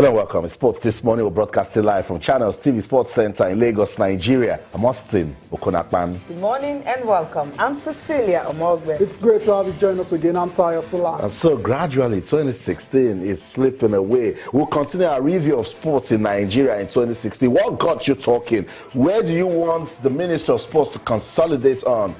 Hello and welcome. It's Sports This Morning. We're broadcasting live from Channels TV Sports Center in Lagos, Nigeria. I'm Austin Okonakpan. Good morning and welcome. I'm Cecilia Omogbe. It's great to have you join us again. I'm Tayo Salah. And so gradually, 2016 is slipping away. We'll continue our review of sports in Nigeria in 2016. What got you talking? Where do you want the Minister of Sports to consolidate on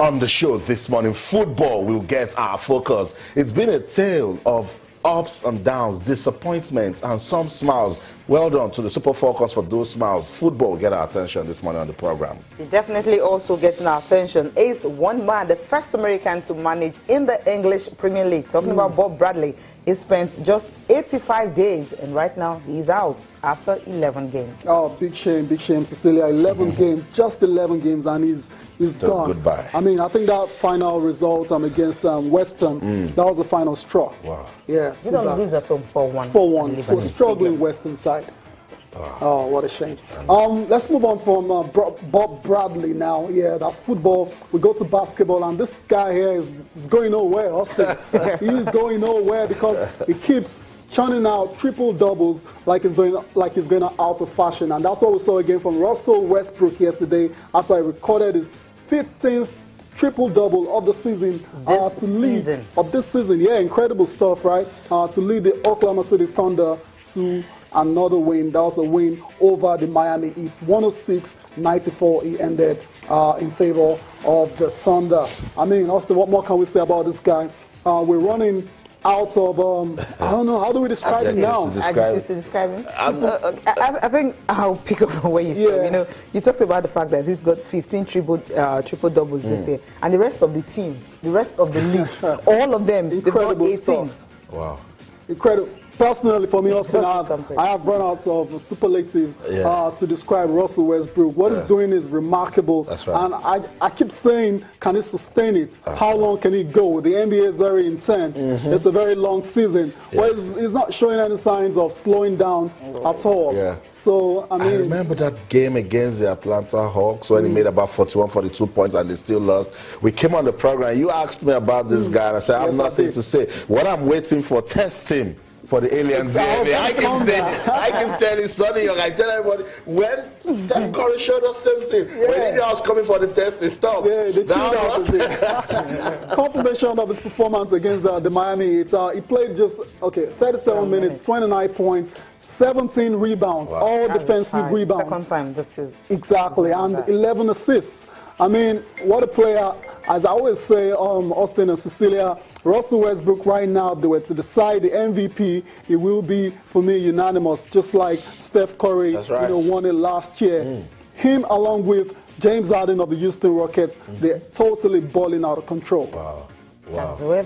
the show this morning? Football will get our focus. It's been a tale of ups and downs, disappointments, and some smiles. Well done to the Super Falcons for those smiles. Football will get our attention this morning on the program. It definitely also getting our attention is one man, the first American to manage in the English Premier League. Talking about Bob Bradley. He spent just 85 days, and right now he's out after 11 games. Oh, big shame, Cecilia. 11 games, just 11 games, and he's gone. Goodbye. I mean, I think that final result against West Ham, that was the final straw. Wow. Yeah. You don't lose at home 4-1. 4-1. So struggling Western side. Oh, what a shame. Let's move on from Bob Bradley now. Yeah, that's football. We go to basketball, and this guy here is going nowhere, Austin. He's going nowhere because he keeps churning out triple doubles like he's going out of fashion, and that's what we saw again from Russell Westbrook yesterday after he recorded his 15th triple double of the season this season. Yeah, incredible stuff, right? To lead the Oklahoma City Thunder to another win. That was a win over the Miami Heat. 106-94. He ended in favor of the Thunder. I mean, Austin, what more can we say about this guy? We're running out of I don't know, how do we describe him now? Adjectives to describe him. I think I'll pick up on where you start. You know, you talked about the fact that he's got 15 triple doubles this year, and the rest of the team, the rest of the league, all of them, incredible they've got 18. stuff. Wow. Incredible. Personally, for me, Austin, I have run out of superlatives to describe Russell Westbrook. What he's doing is remarkable. That's right. And I keep saying, can he sustain it? How long can he go? The NBA is very intense. It's a very long season. Well, he's not showing any signs of slowing down at all. Yeah. So, I mean, I remember that game against the Atlanta Hawks when he made about 41, 42 points and they still lost. We came on the program. You asked me about this guy, and I said, I have nothing to say. What I'm waiting for, test him for the aliens. I can tell you, Sonny, I tell everybody, when Steph Curry showed us same thing, when he was coming for the test, they stopped. Yeah, they confirmation of his performance against the Miami Heat. He played just 37 minutes, 29 points, 17 rebounds, all defensive rebounds. Second time this is exactly, and 11 assists. I mean, what a player. As I always say, Austin and Cecilia, Russell Westbrook right now, they were to decide the MVP. It will be, for me, unanimous, just like Steph Curry won it last year. Him along with James Harden of the Houston Rockets, they're totally balling out of control. Wow. That's the way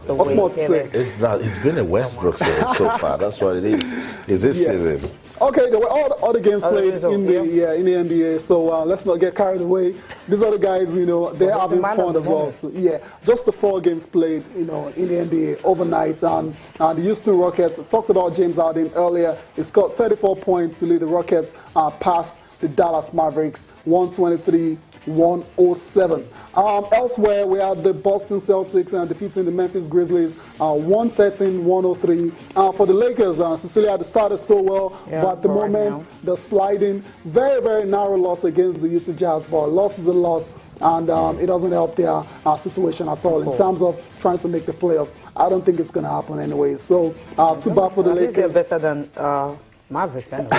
What's more to say? It's been a Westbrook series so far. That's what it is. Is this season? Okay, there were all the games played in the NBA, so let's not get carried away. These other guys, they're having fun as well. So just the 4 games played, in the NBA overnight. And the Houston Rockets, I talked about James Harden earlier. He scored 34 points to lead the Rockets past the Dallas Mavericks, 123-107. Elsewhere, we had the Boston Celtics defeating the Memphis Grizzlies 113-103. For the Lakers, Cecilia had started so well, but at the moment, they're sliding. Very, very narrow loss against the Utah Jazz, but loss is a loss, and it doesn't help their situation at all in terms of trying to make the playoffs. I don't think it's going to happen anyway. So, too bad for the Lakers. They're better than Mavericks, anyway.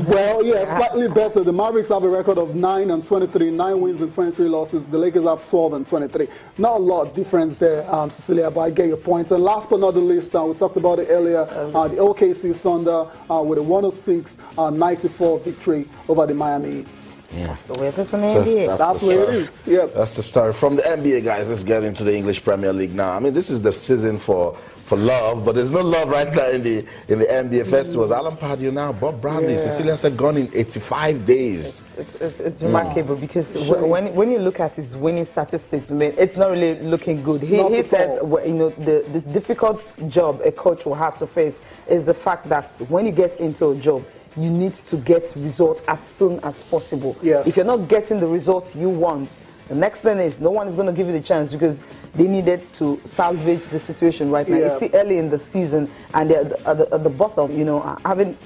Well, slightly better. The Mavericks have a record of 9-23, 9 wins and 23 losses. The Lakers have 12-23. Not a lot of difference there, Cecilia, but I get your point. And last but not the least, we talked about it earlier, the OKC Thunder with a 106-94 victory over the Miami Heat. That's the way it is in the NBA. That's the way it is. Yep. That's the start. From the NBA, guys, let's get into the English Premier League now. I mean, this is the season for love, but there's no love right now in the NBA festivals. Alan Pardew now, Bob Bradley, Cecilia said gone in 85 days. It's remarkable because when you look at his winning statistics, I mean, it's not really looking good. He said, the difficult job a coach will have to face is the fact that when you get into a job, you need to get results as soon as possible. Yes. If you're not getting the results you want, The next thing is no one is going to give you the chance because they needed to salvage the situation right now. It's early in the season and they're at the bottom, you know,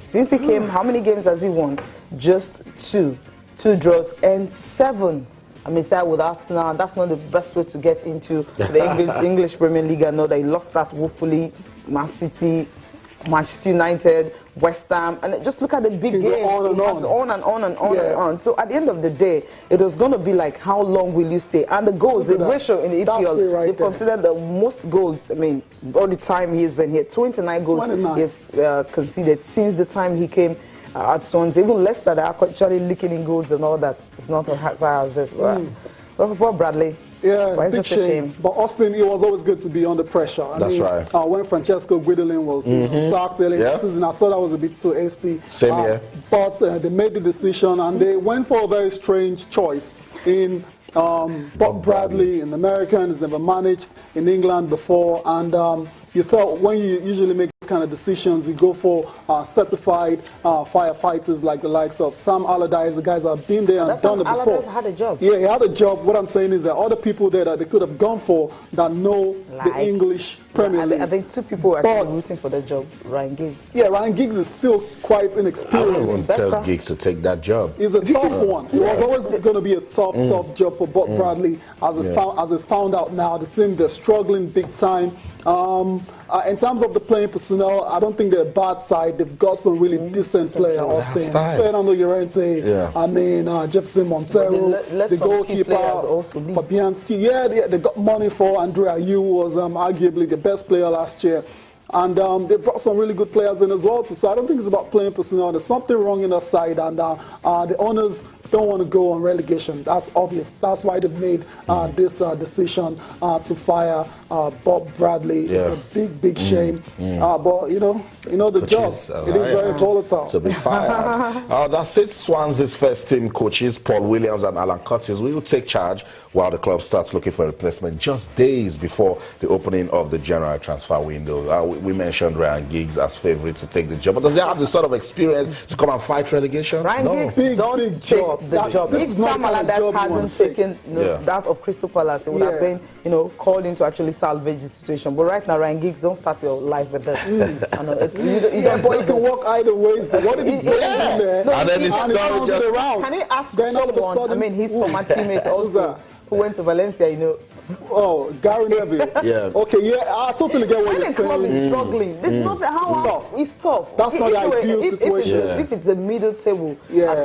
since he came, how many games has he won? Just two draws and 7. I mean, start with Arsenal. That's not the best way to get into the English Premier League. I know they lost that woefully. Man City, Manchester United, West Ham, and just look at the big games. On and on. So at the end of the day, it was going to be like, how long will you stay? And the goals, the ratio in the EPL, they consider the most goals. I mean, all the time he's been here, 29 goals he's conceded since the time he came at Swansea. Even Leicester, they're actually leaking in goals and all that. It's not as high as this. But for Bradley, big shame. But Austin, it was always good to be under pressure. I mean, right. When Francesco Guidolin was sacked earlier this season, I thought that was a bit too hasty. Same here. But they made the decision and they went for a very strange choice in Bob Bradley, an American, has never managed in England before, and you thought when you usually make these kind of decisions, you go for certified firefighters like the likes of Sam Allardyce, the guys that have been there and done it before. Allardyce had a job. Yeah, he had a job. What I'm saying is that other people there that they could have gone for that know the English Premier League. I think 2 people are actually rooting for the job. Ryan Giggs. Yeah, Ryan Giggs is still quite inexperienced. I wouldn't tell Giggs to take that job. It's a tough one. It was always going to be a tough job for Bob Bradley. As it's found out now, the team, they're struggling big time. In terms of the playing personnel, I don't think they're a bad side. They've got some really decent players. Austin, Fernando Llorente, I mean, Jefferson Montero, the goalkeeper, Fabianski. Yeah, they got money for Andrea Ayew, who was arguably the best player last year. And they brought some really good players in as well. So I don't think it's about playing personnel. There's something wrong in that side, and the owners don't want to go on relegation. That's obvious. That's why they've made this decision to fire Bob Bradley. It's a big shame. But you know the job. It is very volatile. To be fired. That's it. Swansea's first team coaches, Paul Williams and Alan Curtis, will take charge while the club starts looking for a replacement just days before the opening of the January transfer window. We mentioned Ryan Giggs as favourite to take the job, but does he have the sort of experience to come and fight relegation? Ryan Giggs don't take the job. If Sam Allardyce hadn't taken that of Crystal Palace, it would have been called in to actually salvage the situation. But right now, Ryan Giggs, don't start your life with that. But you can walk either ways. What did he do there? And then he turned around. Can you ask someone? I mean, his former teammates also, who went to Valencia, Oh, Gary Neville. Okay, I totally get what you're saying. The club is struggling. It's not how it's tough. That's not the ideal situation. If it's a middle table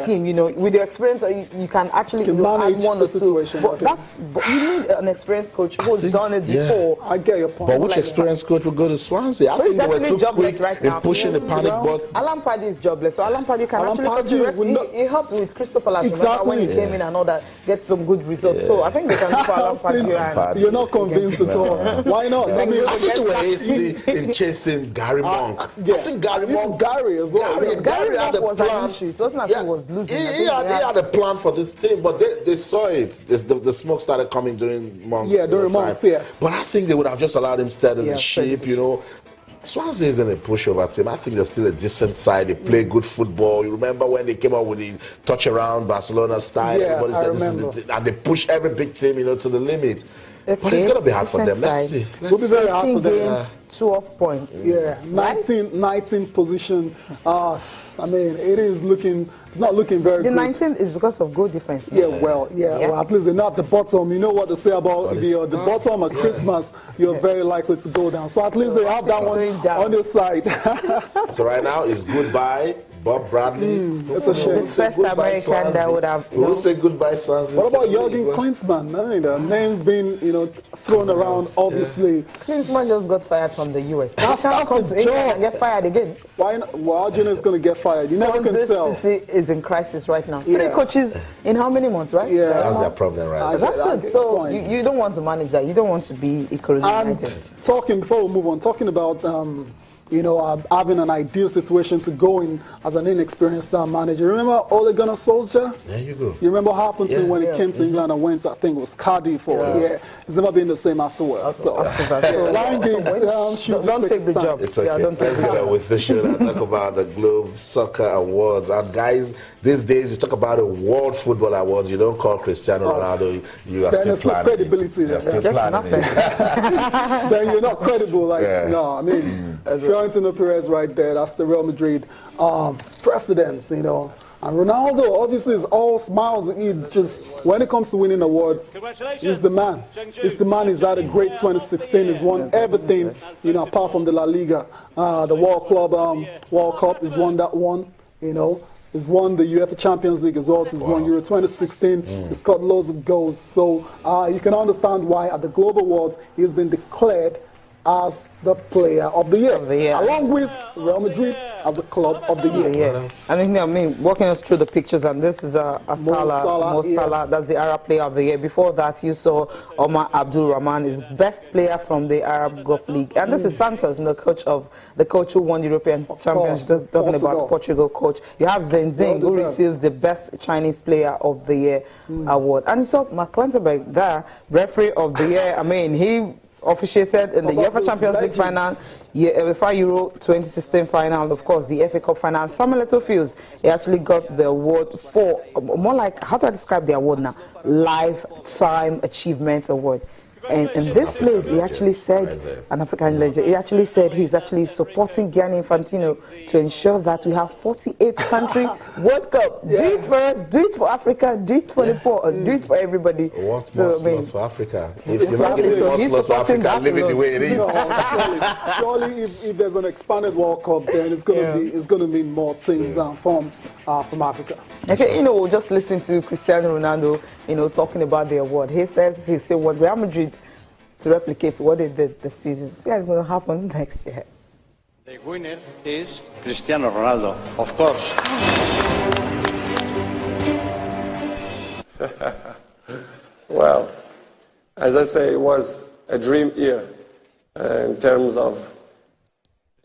team, with your experience, you can actually manage one the or two. situation. But you need an experienced coach who's done it before. I get your point. But which experienced coach will go to Swansea? I think they were too quick in pushing the panic button. Alan Pardew is jobless, so Alan Pardew can actually he helped with Crystal Palace. Exactly. When he came in and all that, get some good results. So I think they can do for Alan Pardew. You're not convinced at all. Why not? I think you were hasty in chasing Gary Monk. I think Gary Monk. Gary as well. Gary had a plan. It wasn't as if he was losing. He had a plan for this team, but they saw it. The smoke started coming during Monk's during Monk's, yes. But I think they would have just allowed him steady the ship, Swansea isn't a pushover team. I think they're still a decent side. They play good football. You remember when they came up with the touch around Barcelona style? Everybody said this is and they push every big team, to the limit. Okay. But it's going to be hard for them. Let's see. It'll be very hard for them. 12 points. 19 position. I mean, it's not looking very good. The 19 is because of goal difference. Well, at least they're not at the bottom. You know what they say about the bottom at Christmas, you're very likely to go down. So at least they have that one on their side. So right now, it's goodbye, Bob Bradley. It's a shame. The first American that would have. We'll say goodbye, Swansea. What about Jürgen Klinsmann? I mean, the name's been, thrown around, obviously. Klinsmann just got fired from the US. That's the job. And get fired again. Why not? Well, Arjun is going to get fired. You never can tell. City is in crisis right now. 3 coaches in how many months, right? Yeah. That's their problem right now. That's it. So you don't want to manage that. You don't want to be equally united. And before we move on, talking about having an ideal situation to go in as an inexperienced manager. Remember Ole Gunnar Solskjaer? There you go. You remember what happened to him when he came to England and went, I think it was Cardiff for a year. He's never been the same afterwards. So Ryan Giggs should don't take the job. It's okay. Don't take Let's get on with this show and talk about the Globe Soccer Awards. And guys, these days you talk about the World Football Awards, you don't call Cristiano Ronaldo, you are still planning credibility. You're still planning it. Then you're not credible. No, I mean, Florentino Perez right there, that's the Real Madrid precedence, And Ronaldo, obviously, is all smiles. He just, when it comes to winning awards, he's the man. He's the man. He's had a great 2016. He's won everything, apart from the La Liga. The World Club World Cup, he's won that one, He's won the UEFA Champions League as well. So he's won Euro 2016. He's got loads of goals. So you can understand why at the Global Awards, he's been declared as the player of the year, along with Real Madrid as the club of the year. I mean, walking us through the pictures, and this is Mo Salah, that's the Arab player of the year. Before that, you saw Omar Abdul Rahman is best player from the Arab Gulf League, and this is Santos, the coach who won the European Championship, talking about Portugal coach. You have Zeng who received the best Chinese player of the year award, and you saw McClenterberg, the referee of the year. I mean, he officiated in the UEFA Champions League final, UEFA Euro 2016 final, of course, the FA Cup final. Samuel Littlefields, he actually got the award for, more like, how do I describe the award now? Lifetime Achievement Award. And in this place, he actually said, an African legend, he actually said he's actually supporting Gianni Infantino to ensure that we have 48 country World Cup. Do it for us, do it for Africa, do it for the poor, do it for everybody. What more slots for Africa? If you're not giving more slots for Africa, leave it the way it is. Surely if there's an expanded World Cup, then it's going to mean more things from Africa. Okay, we'll just listen to Cristiano Ronaldo, talking about the award. He says he still wants Real Madrid to replicate what they did this season. See what's going to happen next year. The winner is Cristiano Ronaldo, of course. Well, as I say, it was a dream year in terms of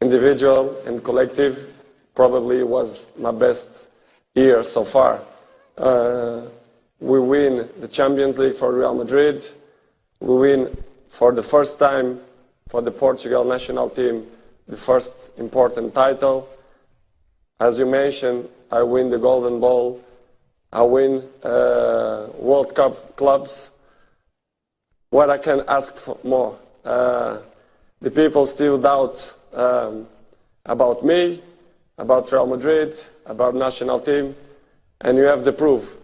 individual and collective. Probably it was my best year so far. We win the Champions League for Real Madrid. We win for the first time for the Portugal national team the first important title. As you mentioned, I win the Golden Ball. I win World Cup clubs. What I can ask for more? The people still doubt about me, about Real Madrid, about national team, and you have the proof.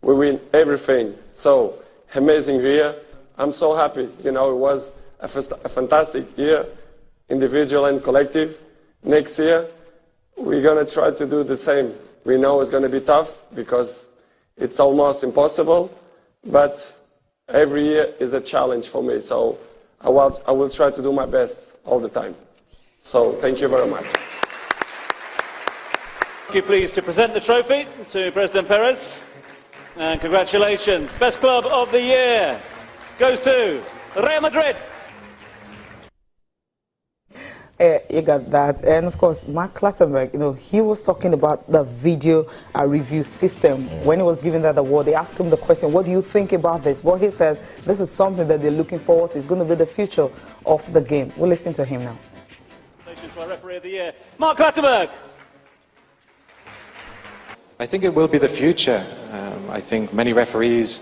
We win everything. So, amazing year. I'm so happy. It was a fantastic year, individual and collective. Next year, we're going to try to do the same. We know it's going to be tough because it's almost impossible, but every year is a challenge for me. So I will try to do my best all the time. So thank you very much. Thank you, pleased to present the trophy to President Perez. And congratulations. Best club of the year goes to Real Madrid. You got that. And of course, Mark Clattenburg, he was talking about the video review system. When he was given that award, they asked him the question, what do you think about this? Well, he says this is something that they're looking forward to. It's going to be the future of the game. We'll listen to him now. Congratulations to our referee of the year, Mark Clattenburg. I think it will be the future. I think many referees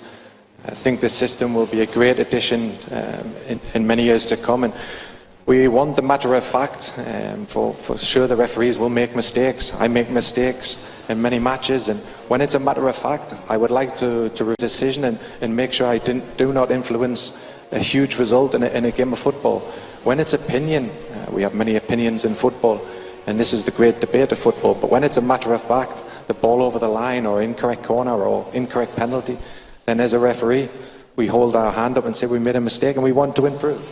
think this system will be a great addition in many years to come. And we want the matter of fact. For sure the referees will make mistakes. I make mistakes in many matches, and when it's a matter of fact, I would like to reach a decision and make sure I do not influence a huge result in a game of football. When it's opinion, we have many opinions in football, and this is the great debate of football, but when it's a matter of fact, the ball over the line or incorrect corner or incorrect penalty, then as a referee, we hold our hand up and say we made a mistake and we want to improve.